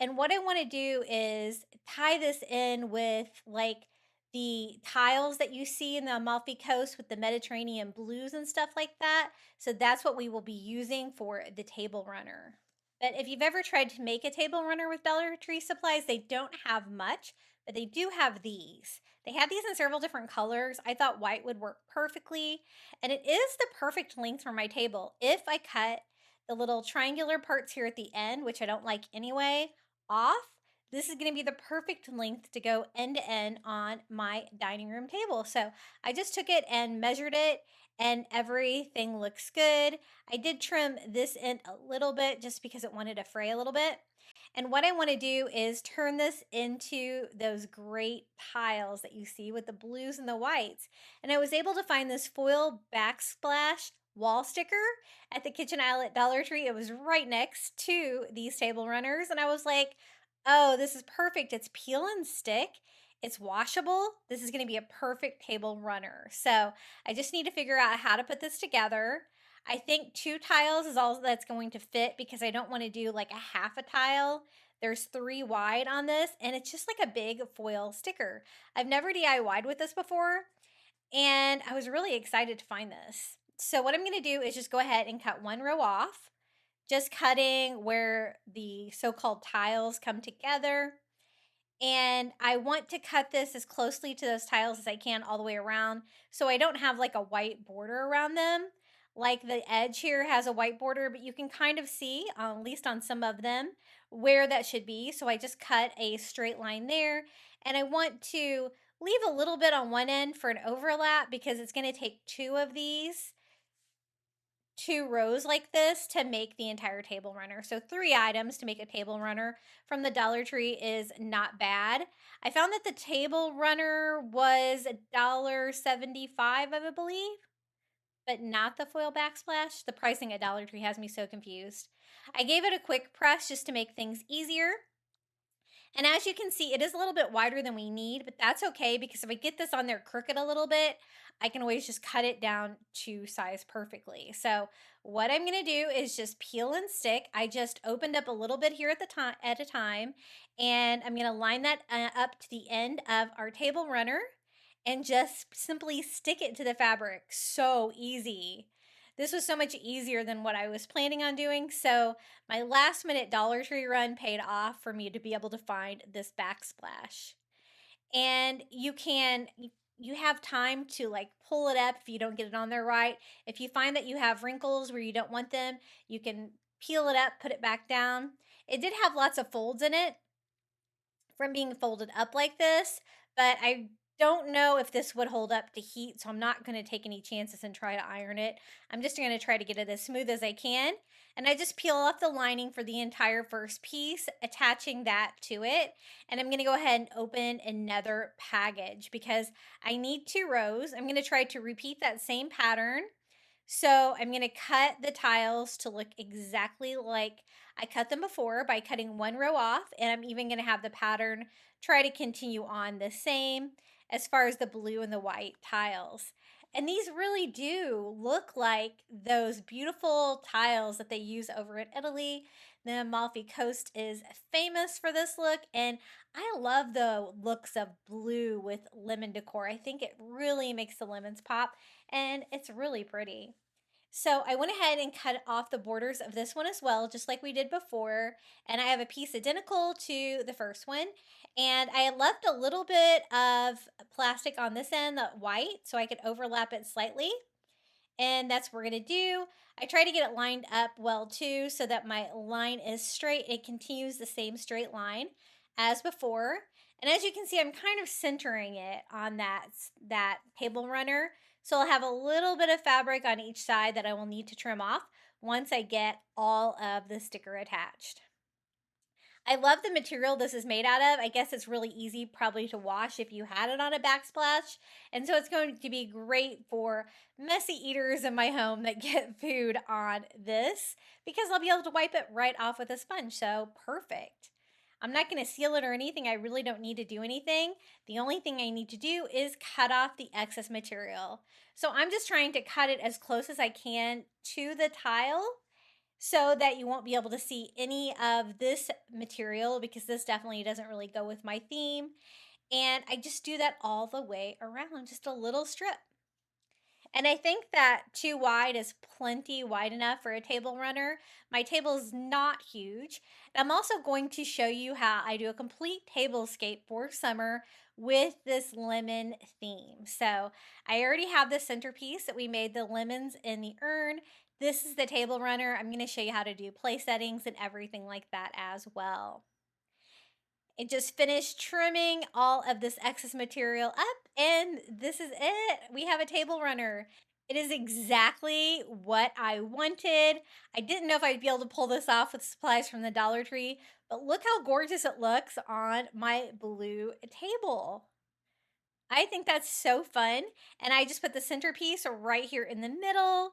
And what I want to do is tie this in with like the tiles that you see in the Amalfi Coast with the Mediterranean blues and stuff like that. So that's what we will be using for the table runner. But if you've ever tried to make a table runner with Dollar Tree supplies, they don't have much, but they do have these. They have these in several different colors. I thought white would work perfectly, and it is the perfect length for my table. If I cut the little triangular parts here at the end, which I don't like anyway, off, this is going to be the perfect length to go end to end on my dining room table. So I just took it and measured it, and everything looks good. I did trim this end a little bit just because it wanted to fray a little bit. And what I want to do is turn this into those great tiles that you see with the blues and the whites. And I was able to find this foil backsplash wall sticker at the kitchen aisle at Dollar Tree. It was right next to these table runners. And I was like, oh, this is perfect. It's peel and stick. It's washable. This is going to be a perfect table runner. So I just need to figure out how to put this together. I think 2 tiles is all that's going to fit because I don't want to do like a half a tile. There's 3 wide on this, and it's just like a big foil sticker. I've never DIY'd with this before, and I was really excited to find this. So what I'm going to do is just go ahead and cut 1 row off, just cutting where the so-called tiles come together. And I want to cut this as closely to those tiles as I can all the way around so I don't have like a white border around them. Like the edge here has a white border, but you can kind of see, at least on some of them, where that should be. So I just cut a straight line there. And I want to leave a little bit on one end for an overlap because it's going to take 2 of these 2 rows like this to make the entire table runner. So 3 items to make a table runner from the Dollar Tree is not bad. I found that the table runner was $1.75, I believe, but not the foil backsplash. The pricing at Dollar Tree has me so confused. I gave it a quick press just to make things easier. And as you can see, it is a little bit wider than we need, but that's okay because if I get this on there crooked a little bit, I can always just cut it down to size perfectly. So what I'm going to do is just peel and stick. I just opened up a little bit here at a time, and I'm going to line that up to the end of our table runner and just simply stick it to the fabric. So easy. This was so much easier than what I was planning on doing. So my last minute Dollar Tree run paid off for me to be able to find this backsplash. And you have time to like pull it up if you don't get it on there right. If you find that you have wrinkles where you don't want them, you can peel it up, put it back down. It did have lots of folds in it from being folded up like this, but I don't know if this would hold up to heat, so I'm not going to take any chances and try to iron it. I'm just going to try to get it as smooth as I can. And I just peel off the lining for the entire first piece, attaching that to it. And I'm going to go ahead and open another package because I need 2 rows. I'm going to try to repeat that same pattern. So I'm going to cut the tiles to look exactly like I cut them before by cutting 1 row off, and I'm even going to have the pattern try to continue on the same as far as the blue and the white tiles. And these really do look like those beautiful tiles that they use over in Italy. The Amalfi Coast is famous for this look, and I love the looks of blue with lemon decor. I think it really makes the lemons pop, and it's really pretty. So I went ahead and cut off the borders of this one as well, just like we did before. And I have a piece identical to the first one. And I had left a little bit of plastic on this end, the white, so I could overlap it slightly. And that's what we're going to do. I try to get it lined up well too, so that my line is straight. It continues the same straight line as before. And as you can see, I'm kind of centering it on that table runner. So I'll have a little bit of fabric on each side that I will need to trim off once I get all of the sticker attached. I love the material this is made out of. I guess it's really easy probably to wash if you had it on a backsplash. And so it's going to be great for messy eaters in my home that get food on this because I'll be able to wipe it right off with a sponge. So perfect. I'm not going to seal it or anything. I really don't need to do anything. The only thing I need to do is cut off the excess material. So I'm just trying to cut it as close as I can to the tile so that you won't be able to see any of this material because this definitely doesn't really go with my theme. And I just do that all the way around, just a little strip. And I think that too wide is plenty wide enough for a table runner. My table is not huge. I'm also going to show you how I do a complete tablescape for summer with this lemon theme. So I already have the centerpiece that we made the lemons in the urn. This is the table runner. I'm going to show you how to do place settings and everything like that as well. It just finished trimming all of this excess material up, and this is it. We have a table runner. It is exactly what I wanted. I didn't know if I'd be able to pull this off with supplies from the Dollar Tree, but look how gorgeous it looks on my blue table. I think that's so fun. And I just put the centerpiece right here in the middle.